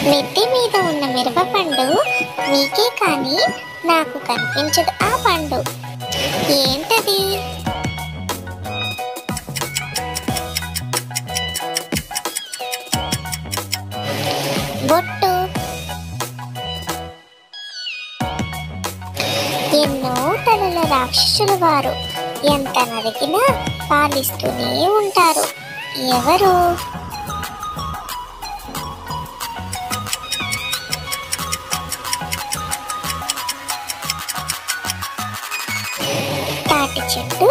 మిద్దె మీద ఉన్న మిరపపండు మీకే కానీ నాకు కనిపించదు ఆ పండు. ఏంటది? బొట్టు. ఎన్నో తలల రాక్షసులు వారు ఎంత నరికినా పాలిస్తూనే ఉంటారు. ఎవరు? తాటి చెట్టు,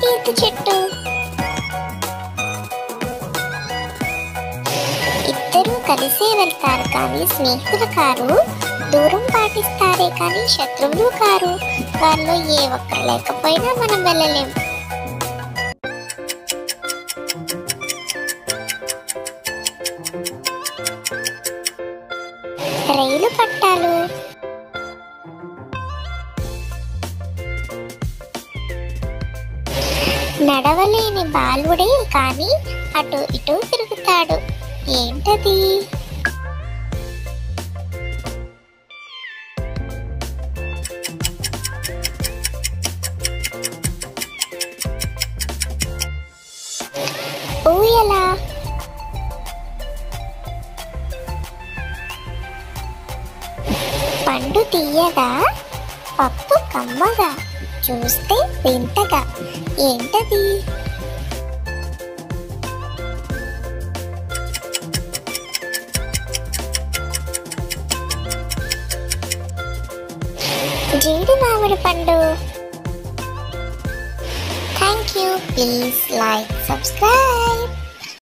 ఈత చెట్టు. ఇద్దరూ కలిసే వెళ్తారు కానీ స్నేహితులు కారు. దూరం పాటిస్తారే కానీ శత్రువులు కారు. వారిలో ఏ ఒక్కరు లేకపోయినా మనం వెళ్ళలేం. రైలు పట్టాలు. నడవలేని బాలుడే కానీ అటు ఇటు తిరుగుతాడు. ఏంటది? ఊయల. పండు తీయగా, పప్పు కమ్మగా, చూస్తే వింతగా. ఏంటది? జీడి మామిడి పండు. Thank you. Please like, subscribe.